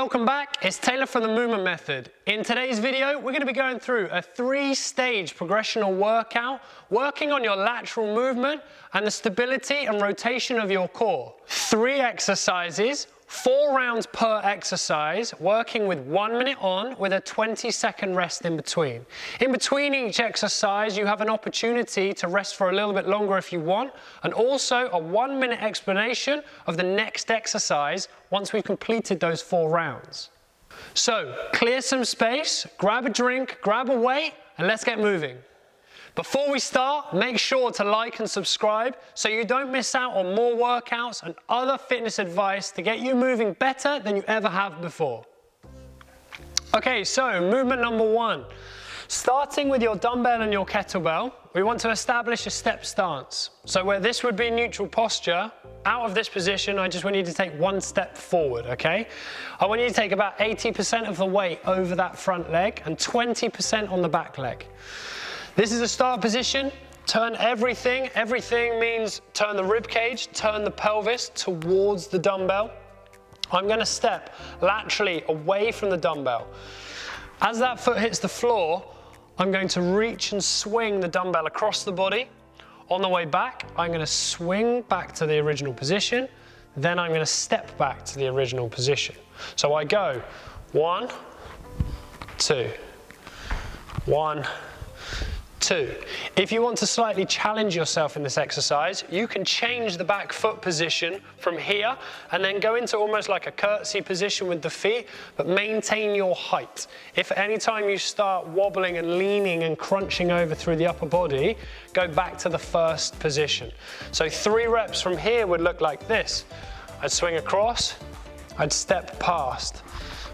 welcome back. It's Taylor from the Movement Method. In today's video, we're going to be going through a 3-stage progressional workout, working on your lateral movement and the stability and rotation of your core. 3 exercises, 4 rounds per exercise, working with 1 minute on with a 20-second rest in between. In between each exercise, you have an opportunity to rest for a little bit longer if you want, and also a 1-minute explanation of the next exercise once we've completed those 4 rounds. So, clear some space, grab a drink, grab a weight, and let's get moving. Before we start, make sure to like and subscribe so you don't miss out on more workouts and other fitness advice to get you moving better than you ever have before. Okay, so movement number 1. Starting with your dumbbell and your kettlebell, we want to establish a step stance. So where this would be neutral posture, out of this position, I just want you to take 1 step forward, okay? I want you to take about 80% of the weight over that front leg and 20% on the back leg. This is a start position. Turn everything. Everything means turn the rib cage, turn the pelvis towards the dumbbell. I'm going to step laterally away from the dumbbell. As that foot hits the floor, I'm going to reach and swing the dumbbell across the body. On the way back, I'm going to swing back to the original position. Then I'm going to step back to the original position. So I go 1, 2, 1, 2. If you want to slightly challenge yourself in this exercise, you can change the back foot position from here and then go into almost like a curtsy position with the feet, but maintain your height. If at any time you start wobbling and leaning and crunching over through the upper body, go back to the first position. So 3 reps from here would look like this. I'd swing across, I'd step past.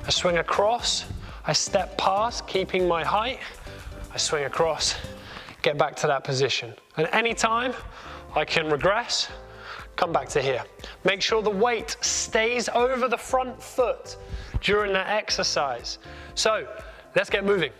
I swing across, I step past, keeping my height. I swing across, get back to that position. And anytime I can regress, come back to here. Make sure the weight stays over the front foot during that exercise. So let's get moving.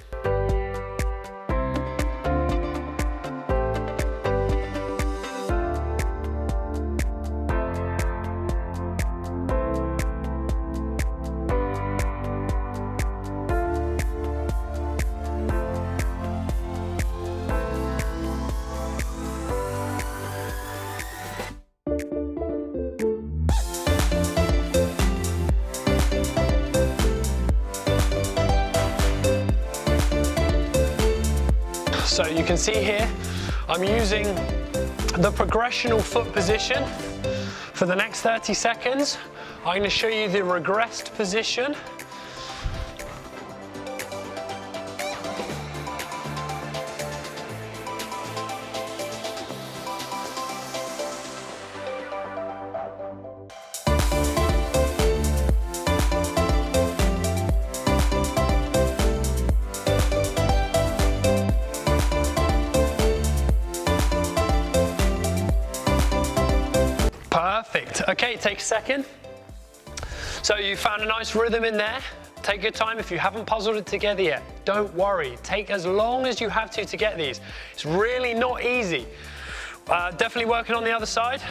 So you can see here, I'm using the progressional foot position for the next 30 seconds. I'm going to show you the regressed position. Perfect. Okay, take a second. So you found a nice rhythm in there. Take your time if you haven't puzzled it together yet. Don't worry. Take as long as you have to get these. It's really not easy. Definitely working on the other side.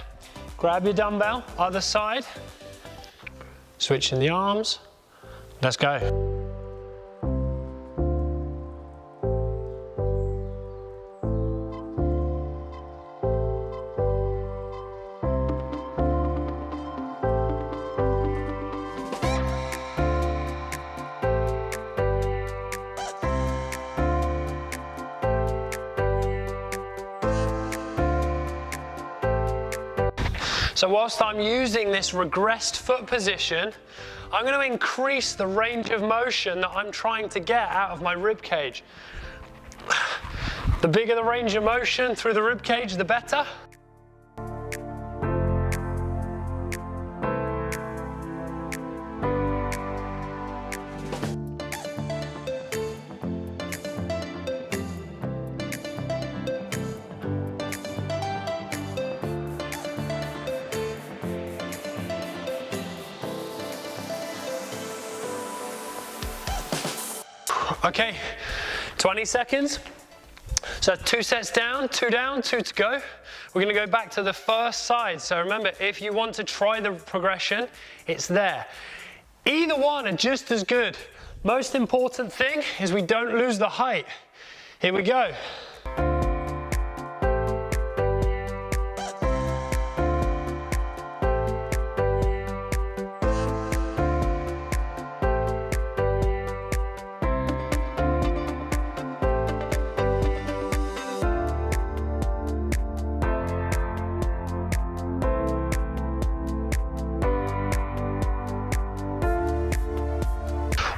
Grab your dumbbell, other side. Switching the arms. Let's go. So whilst I'm using this regressed foot position, I'm going to increase the range of motion that I'm trying to get out of my rib cage. The bigger the range of motion through the rib cage, the better. Okay, 20 seconds. So 2 sets down, 2 down, 2 to go. We're going to go back to the first side. So remember, if you want to try the progression, it's there. Either one are just as good. Most important thing is we don't lose the height. Here we go.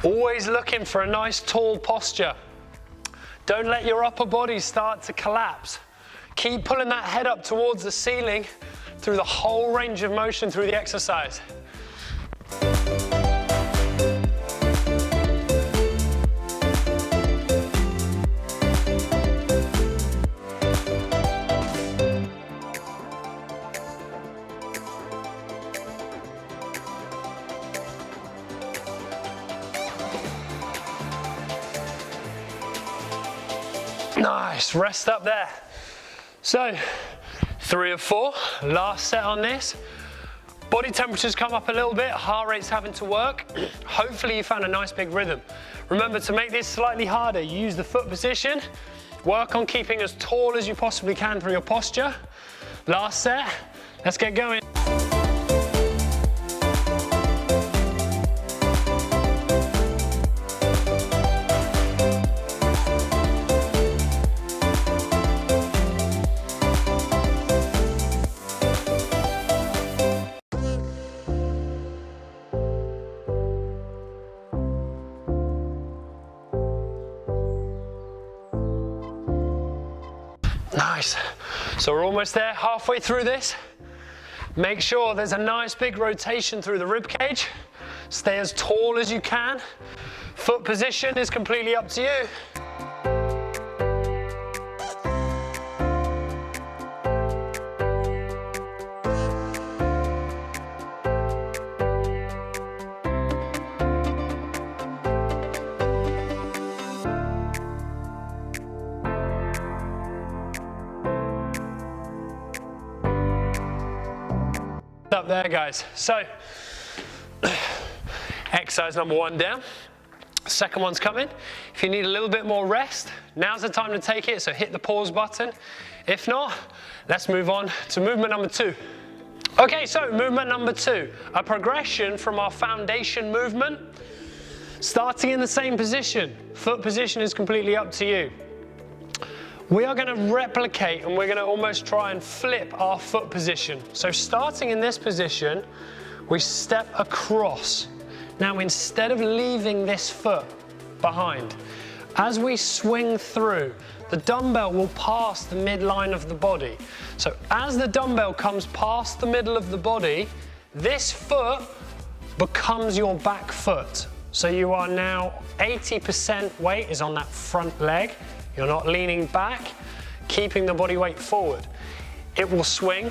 Always looking for a nice tall posture. Don't let your upper body start to collapse. Keep pulling that head up towards the ceiling through the whole range of motion through the exercise. Nice, rest up there. So, 3 of 4, last set on this. Body temperature's come up a little bit, heart rate's having to work. Hopefully you found a nice big rhythm. Remember, to make this slightly harder, use the foot position. Work on keeping as tall as you possibly can through your posture. Last set, let's get going. Nice. So we're almost there, halfway through this. Make sure there's a nice big rotation through the rib cage. Stay as tall as you can. Foot position is completely up to you. Up there, guys. So exercise number 1 down, second one's coming. If you need a little bit more rest, now's the time to take it, so hit the pause button. If not, let's move on to movement number 2. Okay, so movement number 2, a progression from our foundation movement, starting in the same position. Foot position is completely up to you. We are going to replicate, and we're going to almost try and flip our foot position. So starting in this position, we step across. Now, instead of leaving this foot behind, as we swing through, the dumbbell will pass the midline of the body. So as the dumbbell comes past the middle of the body, this foot becomes your back foot. So you are now 80% weight is on that front leg. You're not leaning back, keeping the body weight forward. It will swing.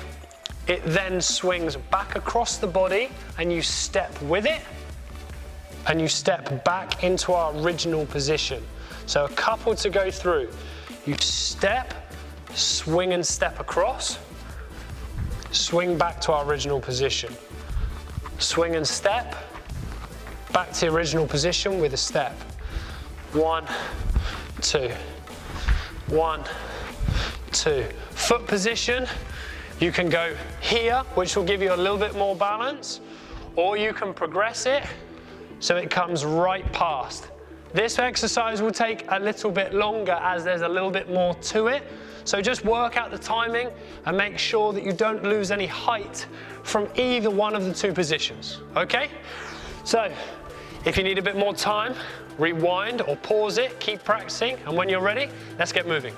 It then swings back across the body, and you step with it, and you step back into our original position. So a couple to go through. You step, swing and step across, swing back to our original position. Swing and step, back to the original position with a step. 1, 2. 1, 2. Foot position, you can go here, which will give you a little bit more balance, or you can progress it so it comes right past. This exercise will take a little bit longer as there's a little bit more to it. So just work out the timing and make sure that you don't lose any height from either one of the 2 positions, okay? So if you need a bit more time, rewind or pause it, keep practicing, and when you're ready, let's get moving.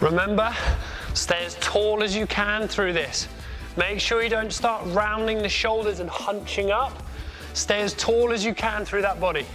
Remember, stay as tall as you can through this. Make sure you don't start rounding the shoulders and hunching up. Stay as tall as you can through that body.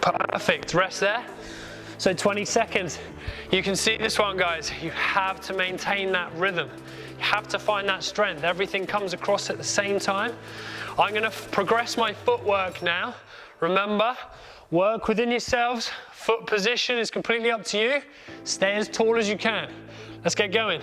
Perfect, rest there. So 20 seconds. You can see this one, guys. You have to maintain that rhythm. You have to find that strength. Everything comes across at the same time. I'm gonna progress my footwork now. Remember, work within yourselves. Foot position is completely up to you. Stay as tall as you can. Let's get going.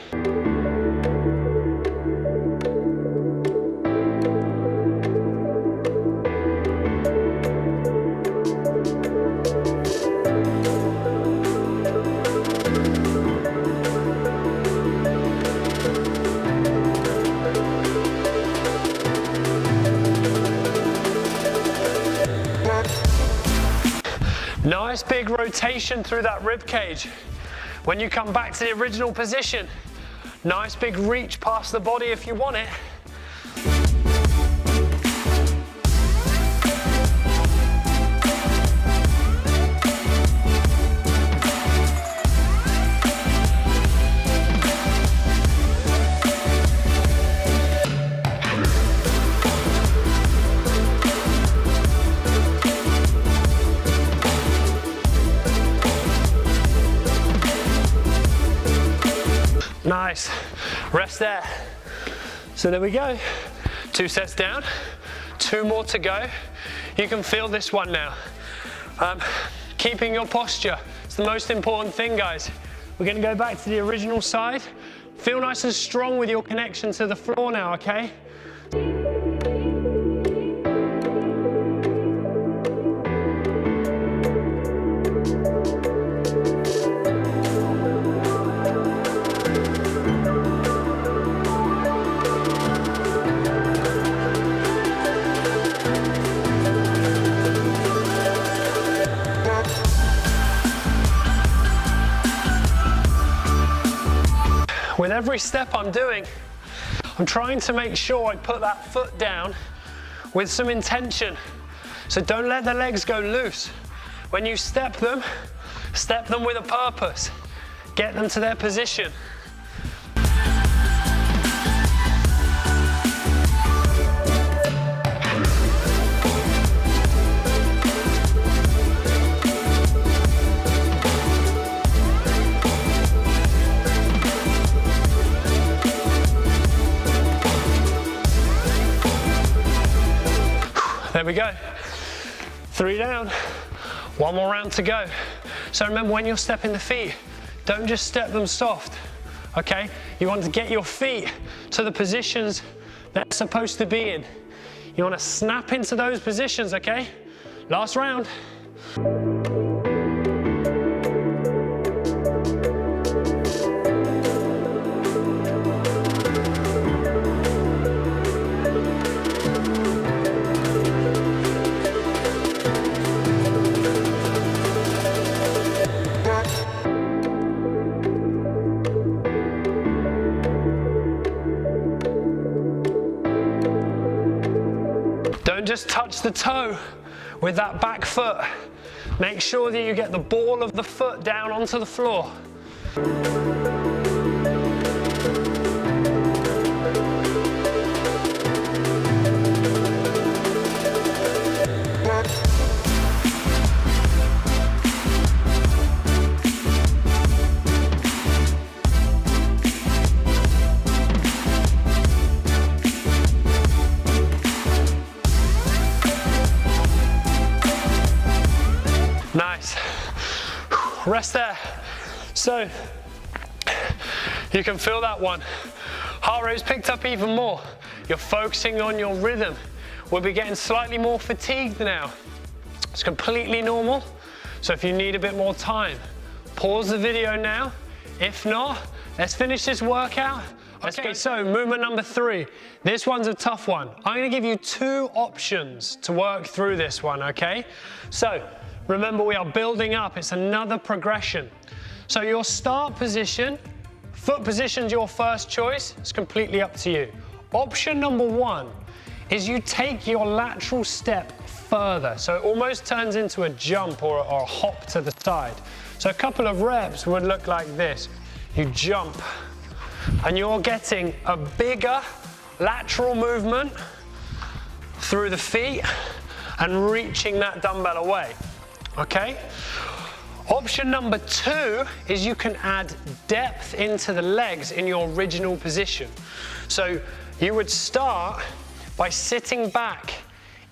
Nice big rotation through that rib cage. When you come back to the original position, nice big reach past the body if you want it. Nice, rest there. So there we go, 2 sets down, 2 more to go. You can feel this one now. Keeping your posture, it's the most important thing, guys. We're gonna go back to the original side. Feel nice and strong with your connection to the floor now, okay? With every step I'm doing, I'm trying to make sure I put that foot down with some intention. So don't let the legs go loose. When you step them with a purpose. Get them to their position. There we go. 3 down. 1 more round to go. So remember, when you're stepping the feet, don't just step them soft, okay? You want to get your feet to the positions they're supposed to be in. You want to snap into those positions, okay? Last round. Don't just touch the toe with that back foot. Make sure that you get the ball of the foot down onto the floor. Nice. Rest there. So you can feel that one. Heart rate's picked up even more. You're focusing on your rhythm. We'll be getting slightly more fatigued now. It's completely normal. So if you need a bit more time, pause the video now. If not, let's finish this workout. Okay, so movement number 3. This one's a tough one. I'm gonna give you 2 options to work through this one, okay? So remember, we are building up. It's another progression. So your start position, foot position's your first choice. It's completely up to you. Option number one is you take your lateral step further. So it almost turns into a jump or a hop to the side. So a couple of reps would look like this. You jump and you're getting a bigger lateral movement through the feet and reaching that dumbbell away, okay? Option number two is you can add depth into the legs in your original position. So you would start by sitting back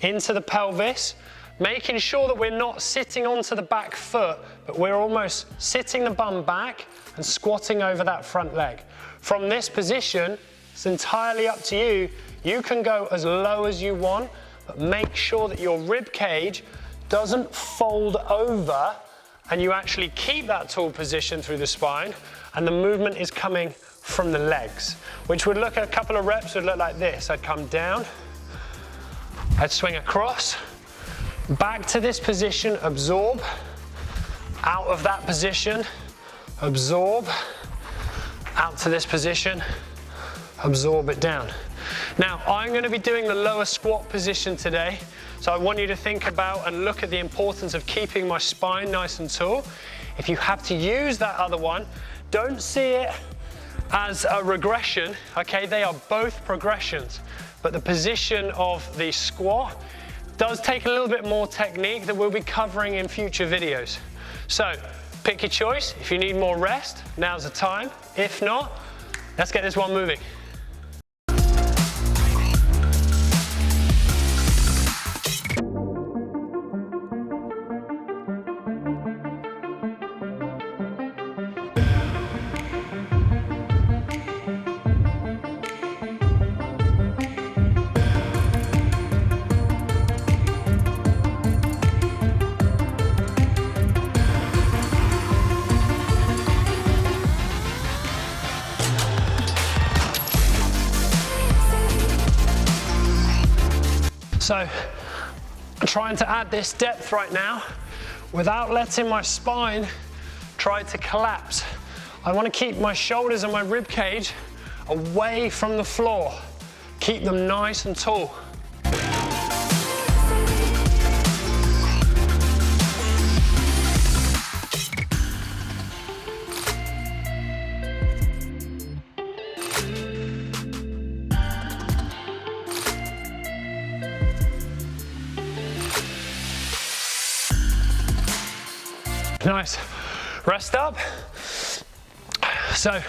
into the pelvis, making sure that we're not sitting onto the back foot, but we're almost sitting the bum back and squatting over that front leg. From this position, it's entirely up to you. You can go as low as you want, but make sure that your rib cage doesn't fold over and you actually keep that tall position through the spine, and the movement is coming from the legs, which would look at a couple of reps would look like this. I'd come down, I'd swing across, back to this position, absorb, out of that position, absorb, out to this position, absorb it down. Now, I'm going to be doing the lower squat position today, so I want you to think about and look at the importance of keeping my spine nice and tall. If you have to use that other one, don't see it as a regression, okay? They are both progressions, but the position of the squat does take a little bit more technique that we'll be covering in future videos. So, pick your choice. If you need more rest, now's the time. If not, let's get this one moving. So, I'm trying to add this depth right now without letting my spine try to collapse. I want to keep my shoulders and my rib cage away from the floor. Keep them nice and tall. Nice. Rest up. So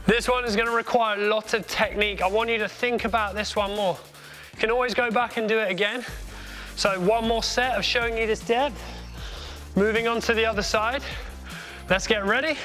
this one is going to require a lot of technique. I want you to think about this one more. You can always go back and do it again. So one more set of showing you this depth. Moving on to the other side. Let's get ready.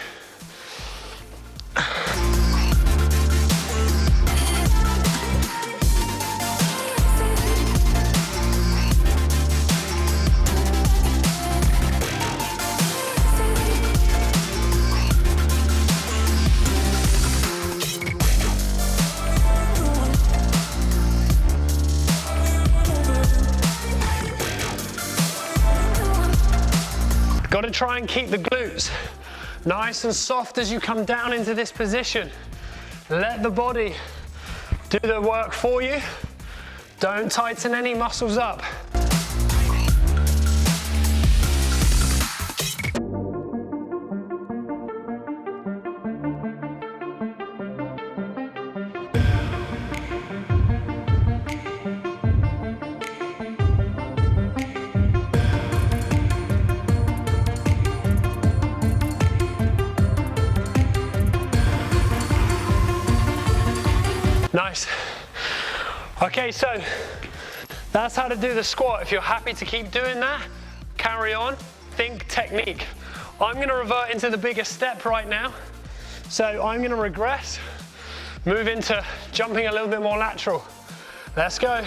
Got to try and keep the glutes nice and soft as you come down into this position. Let the body do the work for you. Don't tighten any muscles up. Nice. Okay, so that's how to do the squat. If you're happy to keep doing that, carry on. Think technique. I'm going to revert into the bigger step right now. So I'm going to regress, move into jumping a little bit more lateral. Let's go.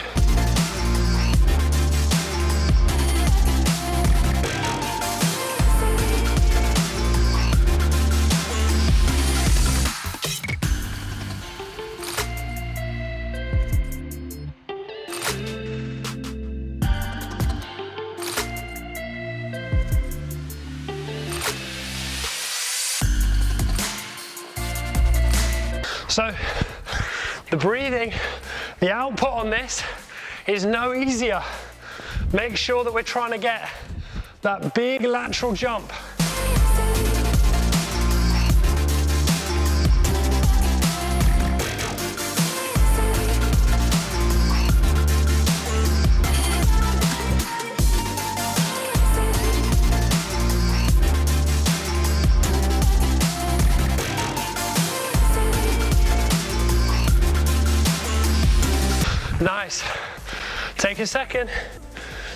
So the breathing, the output on this is no easier. Make sure that we're trying to get that big lateral jump. Nice. Take a second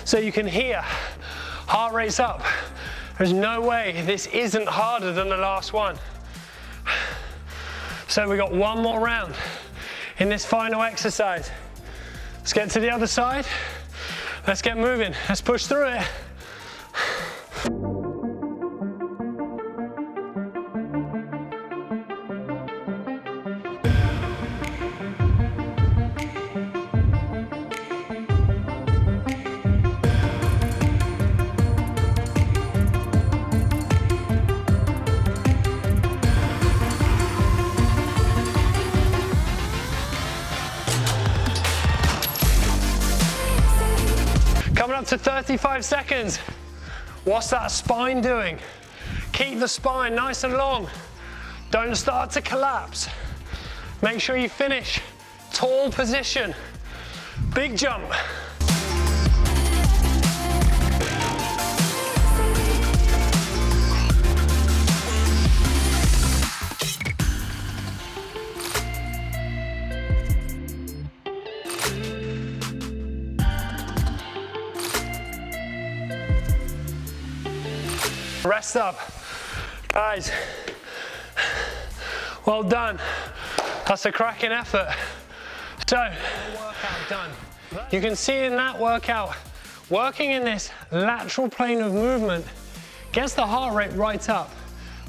so you can hear heart rate's up. There's no way this isn't harder than the last one. So we got one more round in this final exercise. Let's get to the other side. Let's get moving. Let's push through it. Coming up to 35 seconds. What's that spine doing? Keep the spine nice and long. Don't start to collapse. Make sure you finish. Tall position. Big jump. Rest up. Guys, well done. That's a cracking effort. So, workout done. You can see in that workout, working in this lateral plane of movement gets the heart rate right up.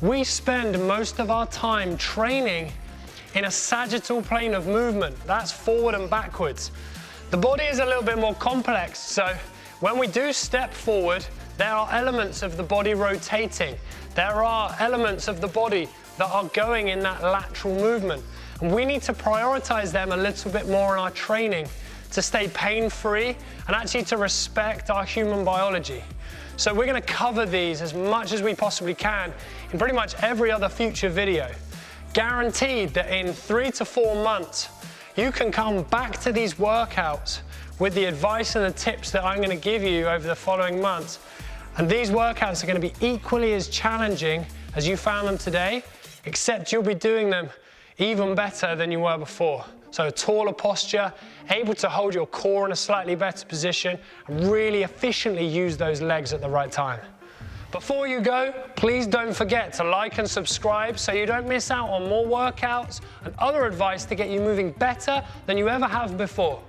We spend most of our time training in a sagittal plane of movement. That's forward and backwards. The body is a little bit more complex, so when we do step forward, there are elements of the body rotating. There are elements of the body that are going in that lateral movement. And we need to prioritize them a little bit more in our training to stay pain-free and actually to respect our human biology. So we're gonna cover these as much as we possibly can in pretty much every other future video. Guaranteed that in 3 to 4 months, you can come back to these workouts with the advice and the tips that I'm gonna give you over the following months. And these workouts are gonna be equally as challenging as you found them today, except you'll be doing them even better than you were before. So a taller posture, able to hold your core in a slightly better position, and really efficiently use those legs at the right time. Before you go, please don't forget to like and subscribe so you don't miss out on more workouts and other advice to get you moving better than you ever have before.